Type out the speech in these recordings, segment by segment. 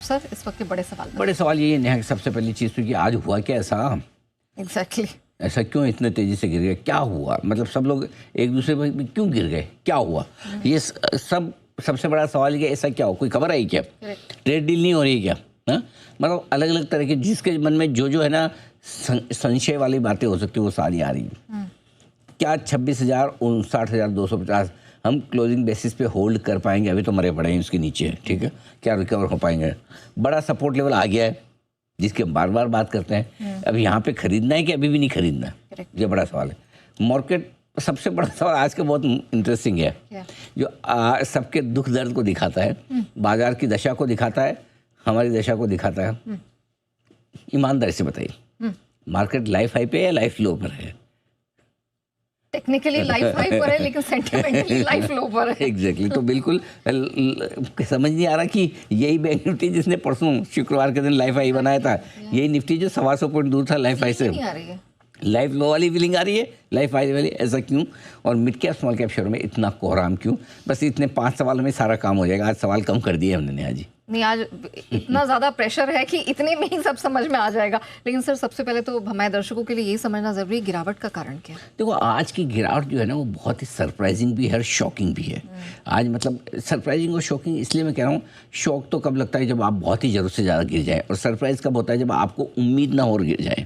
Sir इस वक्त के बड़े सवाल? बड़े सवाल ये है कि सबसे पहली चीज़ तो कि आज हुआ क्या ऐसा? एग्जैक्टली ऐसा क्यों इतने तेज़ी से गिर गए? क्या हुआ? मतलब सब लोग एक दूसरे पर क्यों गिर गए? क्या हुआ? ये सब सबसे बड़ा सवाल है कि ऐसा क्या हो? कोई खबर आई क्या? ट्रेड डील नहीं हो रही क्या? हाँ, मतलब अलग अलग तरह के जिसके मन में जो है ना संशय वाली बातें हो सकती है वो सारी आ रही है। क्या 26,000 59,250 हम क्लोजिंग बेसिस पे होल्ड कर पाएंगे? अभी तो मरे पड़े हैं उसके नीचे, ठीक है। क्या रिकवर हो पाएंगे? बड़ा सपोर्ट लेवल आ गया है जिसके बार बार बात करते हैं। अब यहाँ पे खरीदना है कि अभी भी नहीं खरीदना? ये बड़ा सवाल है। मार्केट सबसे बड़ा सवाल आज का बहुत इंटरेस्टिंग है, जो सबके दुख दर्द को दिखाता है, बाजार की दशा को दिखाता है, हमारी दशा को दिखाता है। ईमानदारी से बताइए, मार्केट लाइफ हाई पे या लाइफ लो पर है? टेक्निकली लाइफ हाई पर है लेकिन सेंटिमेंटली लाइफ लो पर है। एग्जैक्टली। तो बिल्कुल समझ नहीं आ रहा कि यही बैंक निफ्टी जिसने परसों शुक्रवार के दिन लाइफ हाई बनाया था, यही निफ्टी जो 125 पॉइंट दूर था लाइफ हाई से, लाइफ लो वाली फीलिंग आ रही है, लाइफ हाई वाली। ऐसा क्यों? और mid cap small cap share में इतना कोहराम क्यों? बस इतने 5 सवालों में सारा काम हो जाएगा। आज सवाल कम कर दिए हमने आज नहीं, आज इतना ज़्यादा प्रेशर है कि इतने में ही सब समझ में आ जाएगा। लेकिन सर सबसे पहले तो हमारे दर्शकों के लिए यही समझना ज़रूरी है, गिरावट का कारण क्या है? देखो, आज की गिरावट जो है ना वो बहुत ही सरप्राइजिंग भी है और शॉकिंग भी है। आज मतलब सरप्राइजिंग और शॉकिंग इसलिए मैं कह रहा हूँ, शॉक तो कब लगता है जब आप बहुत ही ज़रूरत से ज़्यादा गिर जाए, और सरप्राइज कब होता है जब आपको उम्मीद ना हो और गिर जाए।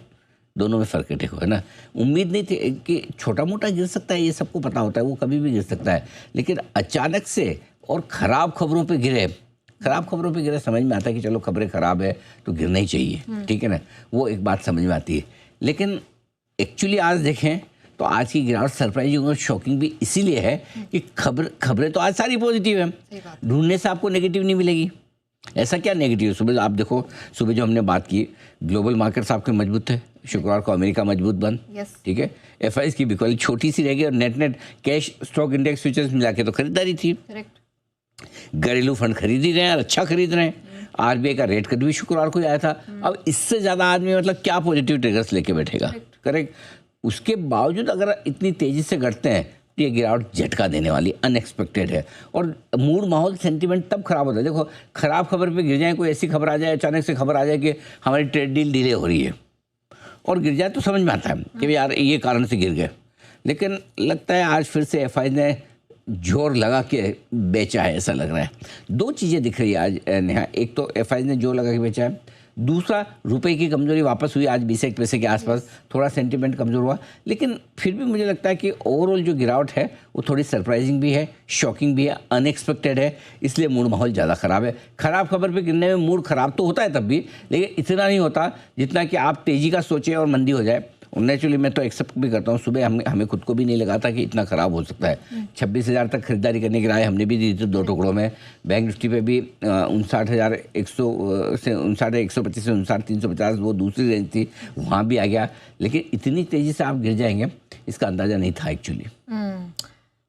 दोनों में फ़र्क है, देखो, है ना। उम्मीद नहीं थी कि छोटा मोटा गिर सकता है, ये सबको पता होता है, वो कभी भी गिर सकता है, लेकिन अचानक से और ख़राब खबरों पे गिरे, ख़राब खबरों पे गिरे, समझ में आता है कि चलो खबरें ख़राब है तो गिरना ही चाहिए, ठीक है ना, वो एक बात समझ में आती है। लेकिन एक्चुअली आज देखें तो आज की गिरावट सरप्राइजिंग और शॉकिंग भी इसीलिए है कि खबरें तो आज सारी पॉजिटिव है, ढूंढने से आपको नेगेटिव नहीं मिलेगी। ऐसा क्या नेगेटिव? सुबह आप देखो, सुबह जो हमने बात की, ग्लोबल मार्केट्स आपके मजबूत थे, शुक्रवार को अमेरिका मजबूत बंद, ठीक है। एफआईएस की बिकवाली छोटी सी रह गई और net cash stock index futures मिला के तो खरीदारी थी। घरेलू फंड खरीद ही रहे हैं और अच्छा खरीद रहे हैं। आरबीआई का रेट कट भी शुक्रवार को आया था। अब इससे ज़्यादा आदमी मतलब क्या पॉजिटिव ट्रिगर्स लेके बैठेगा? करेक्ट। उसके बावजूद अगर इतनी तेज़ी से घटते हैं तो ये गिरावट झटका देने वाली, अनएक्सपेक्टेड है। और मूड, माहौल, सेंटीमेंट तब खराब होता है। देखो, खराब खबर पे गिर जाए, कोई ऐसी खबर आ जाए, अचानक से खबर आ जाए कि हमारी ट्रेड डील डिले हो रही है और गिर जाए, तो समझ में आता है कि यार ये कारण से गिर गए। लेकिन लगता है आज फिर से एफआई ने जोर लगा के बेचा है, ऐसा लग रहा है। दो चीज़ें दिख रही है आज नेहा। एक तो एफआई ने जोर लगा के बेचा है, दूसरा रुपए की कमजोरी वापस हुई आज 20 पैसे के आसपास, थोड़ा सेंटीमेंट कमज़ोर हुआ। लेकिन फिर भी मुझे लगता है कि ओवरऑल जो गिरावट है वो थोड़ी सरप्राइजिंग भी है, शॉकिंग भी है, अनएक्सपेक्टेड है। इसलिए मूड माहौल ज़्यादा ख़राब है। ख़राब खबर पे गिरने में मूड ख़राब तो होता है तब भी, लेकिन इतना नहीं होता जितना कि आप तेज़ी का सोचें और मंदी हो जाए। और नेचुरली मैं तो एक्सेप्ट भी करता हूँ, सुबह हमें खुद को भी नहीं लगा था कि इतना ख़राब हो सकता है। 26,000 तक खरीदारी करने की राय हमने भी दी थी दो टुकड़ों में। बैंक निफ्टी पे भी 59,100 से 59,125 से 59,350 वो दूसरी रेंज थी, वहाँ भी आ गया। लेकिन इतनी तेज़ी से आप गिर जाएंगे इसका अंदाज़ा नहीं था एक्चुअली।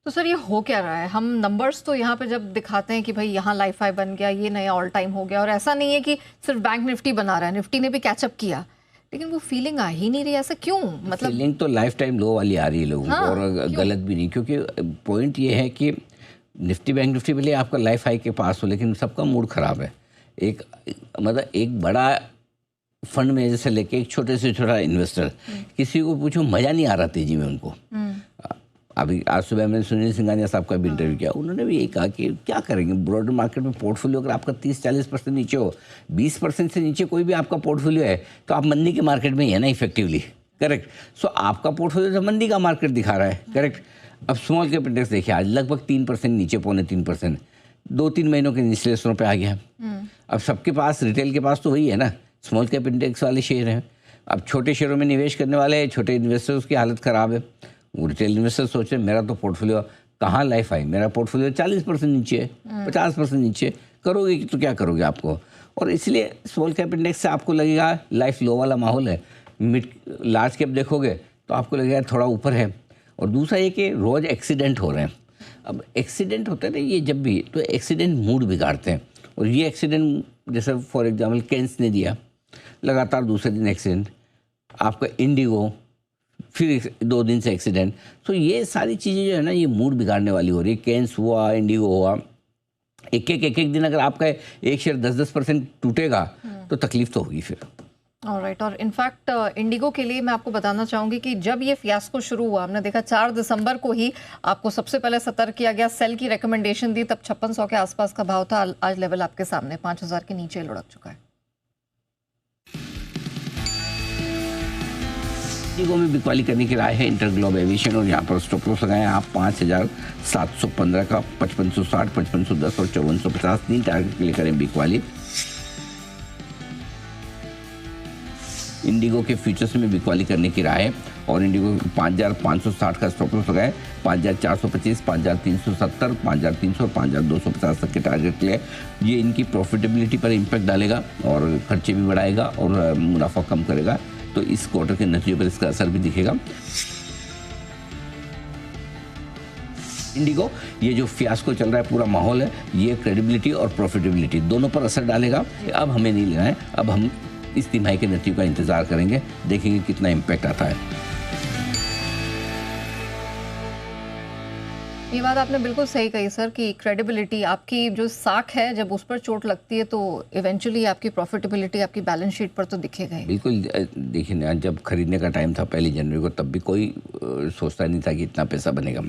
तो सर ये हो क्या रहा है? हम नंबर्स तो यहाँ पे जब दिखाते हैं कि भाई यहाँ लाइफ हाई बन गया, ये नया ऑल टाइम हो गया, और ऐसा नहीं है कि सिर्फ बैंक निफ्टी बना रहा है, निफ्टी ने भी कैचअप किया, लेकिन वो फीलिंग आ ही नहीं रही। ऐसा क्यों? मतलब फीलिंग तो लाइफ टाइम लो वाली आ रही है लोगों को, और गलत भी नहीं, क्योंकि पॉइंट ये है कि निफ्टी बैंक निफ्टी भले आपका लाइफ हाई के पास हो, लेकिन सबका मूड ख़राब है। एक मतलब एक बड़ा फंड मैनेजर से लेके एक छोटे से छोटा इन्वेस्टर, किसी को पूछो मज़ा नहीं आ रहा तेजी में उनको। अभी आज सुबह मैंने सुनील सिंघानिया साहब का भी इंटरव्यू किया, उन्होंने भी यही कहा कि क्या करेंगे ब्रॉडर मार्केट में पोर्टफोलियो अगर आपका 30-40% नीचे हो, 20% से नीचे कोई भी आपका पोर्टफोलियो है तो आप मंदी के मार्केट में ही है ना इफेक्टिवली, करेक्ट। सो आपका पोर्टफोलियो तो मंदी का मार्केट दिखा रहा है, करेक्ट। अब स्मॉल कैप इंडेक्स देखिए आज लगभग 3% नीचे, 2.25%, 2-3 महीनों के निचले स्तरों पर आ गया। अब सबके पास, रिटेल के पास तो वही है ना, स्मॉल कैप इंडेक्स वाले शेयर हैं। अब छोटे शेयरों में निवेश करने वाले छोटे इन्वेस्टर्स की हालत ख़राब है। वो रिटेल इन्वेस्टर सोच रहे मेरा तो पोर्टफोलियो कहाँ लाइफ आई, मेरा पोर्टफोलियो 40% नीचे है, 50% नीचे, करोगे तो क्या करोगे आपको। और इसलिए स्मॉल कैप इंडेक्स से आपको लगेगा लाइफ लो वाला माहौल है। मिड लार्ज कैप देखोगे तो आपको लगेगा थोड़ा ऊपर है। और दूसरा ये कि रोज़ एक्सीडेंट हो रहे हैं। अब एक्सीडेंट होते हैं ना ये जब भी, तो एक्सीडेंट मूड बिगाड़ते हैं। और ये एक्सीडेंट जैसे फॉर एग्जाम्पल केन्स ने दिया, लगातार दूसरे दिन एक्सीडेंट, आपका इंडिगो, फिर 2 दिन से एक्सीडेंट। तो ये सारी चीज़ें जो है ना ये मूड बिगाड़ने वाली हो रही है। केन्स हुआ, इंडिगो हुआ, एक दिन अगर आपका एक शेयर 10% टूटेगा तो तकलीफ तो होगी फिर। ऑलराइट, और इनफैक्ट इंडिगो के लिए मैं आपको बताना चाहूंगी कि जब ये फियास्को शुरू हुआ, हमने देखा 4 दिसंबर को ही आपको सबसे पहले सतर्क किया गया, सेल की रिकमेंडेशन दी, तब 5600 के आसपास का भाव था। आज लेवल आपके सामने 5000 के नीचे लुढ़क चुका है। इंडिगो में बिकवाली करने की राय है इंटरग्लोब एविएशन, और यहाँ पर स्टॉप लॉस लगाएं आप 5715 का, 5560, 5510 और 5450 3 टारगेट के लिए करें बिकवाली। इंडिगो के फ्यूचर्स में बिकवाली करने की राय है, और इंडिगो 5560 का स्टॉप लॉस लगाए, 5425, 5370, 5300 और 5250 तक के टारगेट के लिए। ये इनकी प्रॉफिटेबिलिटी पर इम्पैक्ट डालेगा और खर्चे भी बढ़ाएगा और मुनाफा कम करेगा, तो इस क्वार्टर के नतीजों पर इसका असर भी दिखेगा। इंडिगो ये जो फियास्को चल रहा है पूरा माहौल है, ये क्रेडिबिलिटी और प्रॉफिटेबिलिटी दोनों पर असर डालेगा। अब हमें नहीं लेना है, अब हम इस तिमाही के नतीजों का इंतजार करेंगे, देखेंगे कितना इम्पैक्ट आता है। ये बात आपने बिल्कुल सही कही सर कि क्रेडिबिलिटी आपकी जो साख है, जब उस पर चोट लगती है तो इवेंचुअली आपकी प्रॉफिटेबिलिटी आपकी बैलेंस शीट पर तो दिखेगा ही। बिल्कुल, देखिए ना, जब खरीदने का टाइम था 1 जनवरी को, तब भी कोई सोचता नहीं था कि इतना पैसा बनेगा।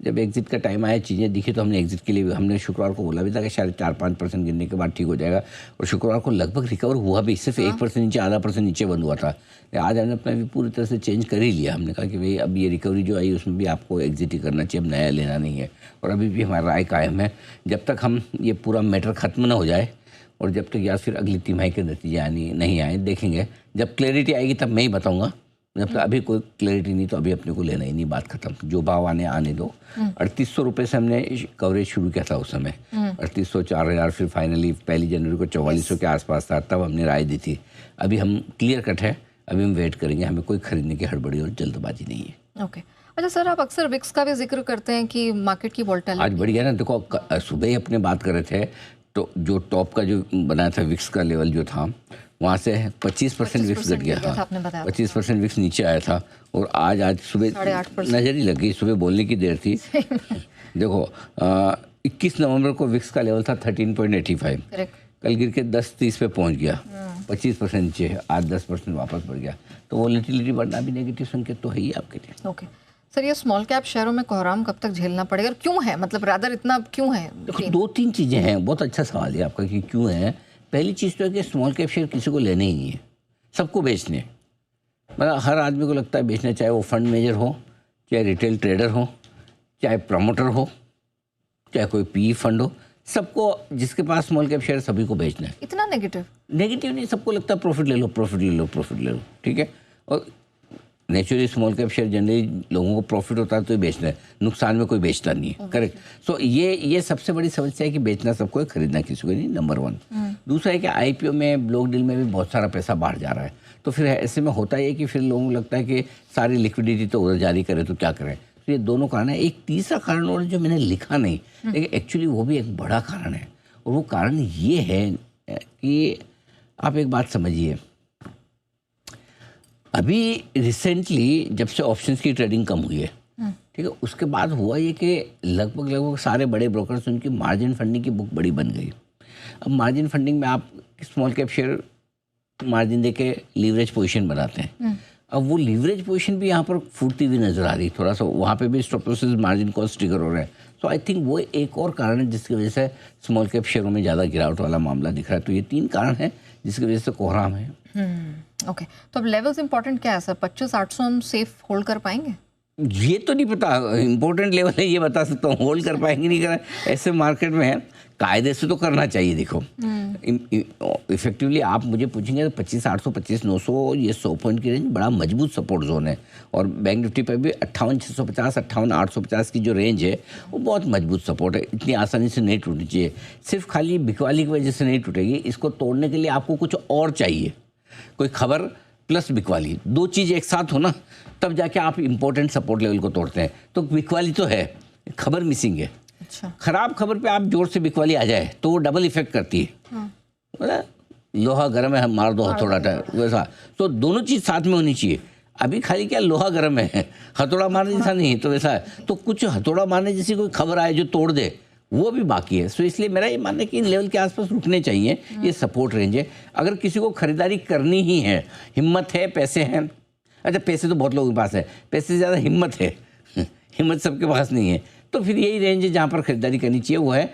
जब एग्जिट का टाइम आया, चीज़ें दिखी, तो हमने एग्जिट के लिए हमने शुक्रवार को बोला भी था कि शायद 4-5% गिरने के बाद ठीक हो जाएगा, और शुक्रवार को लगभग रिकवर हुआ भी, सिर्फ 1% नीचे, आधा % नीचे बंद हुआ था। आज हमने अपना भी पूरी तरह से चेंज कर ही लिया। हमने कहा कि भाई अब ये रिकवरी जो आई उसमें भी आपको एग्जिट ही करना चाहिए, अब नया लेना नहीं है। और अभी भी हमारा राय कायम है, जब तक हम ये पूरा मैटर ख़त्म ना हो जाए और जब तक या फिर अगली तिमाही के नतीजे नहीं आए, देखेंगे जब क्लैरिटी आएगी तब मैं ही बताऊँगा। जब तक अभी कोई क्लैरिटी नहीं, तो अभी अपने को लेना ही नहीं, बात खत्म। जो भाव आने दो। 3800 रुपये से हमने कवरेज शुरू किया था उस समय, 3800, 4000, फिर फाइनली 1 जनवरी को 4400 के आसपास था, तब हमने राय दी थी। अभी हम क्लियर कट है, अभी हम वेट करेंगे, हमें कोई खरीदने की हड़बड़ी और जल्दबाजी नहीं है। ओके, अच्छा सर, आप अक्सर विक्स का भी जिक्र करते हैं कि मार्केट की वोलेटिलिटी आज बढ़ गया ना। देखो, सुबह ही अपने बात कर रहे थे, तो जो टॉप का जो बनाया था विक्स का लेवल जो था, वहाँ से 25% विक्स घट गया था, 25% विक्स नीचे आया था, और आज सुबह नजर ही लग गई, सुबह बोलने की देर थी। देखो 21 नवंबर को विक्स का लेवल था 13.85, कल गिर के 10.30 पे पहुंच गया, 25% नीचे, आज 10% वापस बढ़ गया। तो वोलेटिलिटी बढ़ना भी नेगेटिव संकेत तो है ही आपके लिए। ओके सर, ये स्मॉल कैप शेयरों में कोहराम कब तक झेलना पड़ेगा और क्यों है, मतलब रादर इतना क्यों है? देखो, 2-3 चीज़ें हैं। बहुत अच्छा सवाल है आपका कि क्यों है। पहली चीज़ तो है कि स्मॉल कैप शेयर किसी को लेने ही नहीं है, सबको बेचने। मतलब हर आदमी को लगता है बेचना, चाहे वो फंड मैनेजर हो, चाहे रिटेल ट्रेडर हो, चाहे प्रमोटर हो, चाहे कोई पी फंड हो, सबको, जिसके पास स्मॉल कैप शेयर, सभी को बेचना है। इतना नेगेटिव नहीं, सबको लगता है प्रॉफिट ले लो, प्रॉफिट ले लो, प्रॉफिट ले लो, ठीक है। और naturally small cap share generally लोगों को प्रॉफिट होता है तो ही बेचना है, नुकसान में कोई बेचता नहीं है, करेक्ट। सो ये सबसे बड़ी समस्या है कि बेचना सबको है, खरीदना किसी को नहीं, नंबर 1। दूसरा है कि आईपीओ में, ब्लॉक डील में भी बहुत सारा पैसा बाहर जा रहा है, तो फिर ऐसे में होता है कि फिर लोगों को लगता है कि सारी लिक्विडिटी तो उधर जारी करें तो क्या करें। तो ये दोनों कारण है। एक तीसरा कारण और जो मैंने लिखा नहीं, लेकिन एक्चुअली वो भी एक बड़ा कारण है, और वो कारण ये है कि आप एक बात समझिए, अभी रिसेंटली जब से ऑप्शंस की ट्रेडिंग कम हुई है, ठीक है, उसके बाद हुआ ये कि लगभग सारे बड़े ब्रोकर्स, उनकी मार्जिन फंडिंग की बुक बड़ी बन गई। अब मार्जिन फंडिंग में आप स्मॉल कैप शेयर मार्जिन देके लीवरेज पोजीशन बनाते हैं। अब वो लीवरेज पोजीशन भी यहाँ पर फूटती हुई नजर आ रही, थोड़ा सा वहाँ पे भी stop losses, margin cost trigger हो रहे हैं। सो आई थिंक वो एक और कारण है जिसकी वजह से स्मॉल कैप शेयरों में ज़्यादा गिरावट वाला मामला दिख रहा है। तो ये 3 कारण हैं जिसकी वजह से कोहराम है। ओके, तो अब लेवल्स इंपॉर्टेंट क्या है सर? 25-800 हम सेफ होल्ड कर पाएंगे? ये तो नहीं पता, इंपॉर्टेंट लेवल है ये बता सकता हूँ, होल्ड कर पाएंगे नहीं कर, ऐसे मार्केट में है, कायदे से तो करना चाहिए। देखो, इफेक्टिवली आप मुझे पूछेंगे तो 25,800, 25,900, ये 100 पॉइंट की रेंज बड़ा मजबूत सपोर्ट जोन है, और बैंक निफ्टी पर भी 58,650, 58,850 की जो रेंज है वो बहुत मजबूत सपोर्ट है, इतनी आसानी से नहीं टूटनी चाहिए। सिर्फ खाली बिकवाली की वजह से नहीं टूटेगी, इसको तोड़ने के लिए आपको कुछ और चाहिए, कोई खबर प्लस बिकवाली, 2 चीज़ एक साथ हो ना, तब जाके आप इंपॉर्टेंट सपोर्ट लेवल को तोड़ते हैं। तो बिकवाली तो है, खबर मिसिंग है। अच्छा, खराब खबर पे आप जोर से बिकवाली आ जाए तो वो डबल इफेक्ट करती है। लोहा गर्म है, हम मार दो हथौड़ा, वैसा। तो दोनों चीज़ साथ में होनी चाहिए। अभी खाली क्या लोहा गर्म है, हथौड़ा मारने जैसा नहीं, तो वैसा है। तो कुछ हथौड़ा मारने जैसी कोई खबर आए जो तोड़ दे, वो भी बाकी है। सो इसलिए मेरा ये मानना है कि इन लेवल के आसपास रुकने चाहिए, ये सपोर्ट रेंज है। अगर किसी को खरीदारी करनी ही है, हिम्मत है, पैसे हैं, अच्छा पैसे तो बहुत लोगों के पास है, पैसे से ज़्यादा हिम्मत है हिम्मत सबके पास नहीं है, तो फिर यही रेंज है जहाँ पर खरीदारी करनी चाहिए, वो है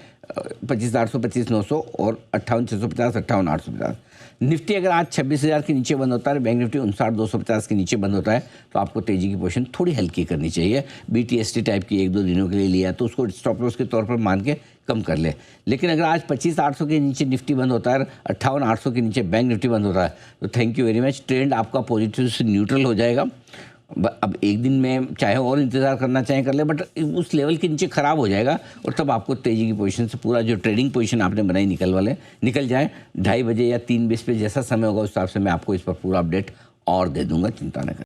25,800, 25,900 और 58,650, 58,850। निफ्टी अगर आज 26,000 के नीचे बंद होता है, बैंक निफ्टी 59,250 के नीचे बंद होता है, तो आपको तेजी की पोजीशन थोड़ी हल्की करनी चाहिए। BTST टाइप की 1-2 दिनों के लिए लिया तो उसको स्टॉप लॉस के तौर पर मान के कम कर ले। लेकिन अगर आज 25,800 के नीचे निफ्टी बंद होता है, 58,800 के नीचे बैंक निफ्टी बंद होता है, तो thank you very much, trend आपका पॉजिटिव से न्यूट्रल हो जाएगा। अब एक दिन में चाहे और इंतज़ार करना चाहे कर ले, बट उस लेवल के नीचे ख़राब हो जाएगा और तब आपको तेज़ी की पोजीशन से पूरा जो ट्रेडिंग पोजीशन आपने बनाई निकल जाए। 2:30 बजे या 3:20 पे जैसा समय होगा उस हिसाब से मैं आपको इस पर पूरा अपडेट और दे दूंगा, चिंता न करें।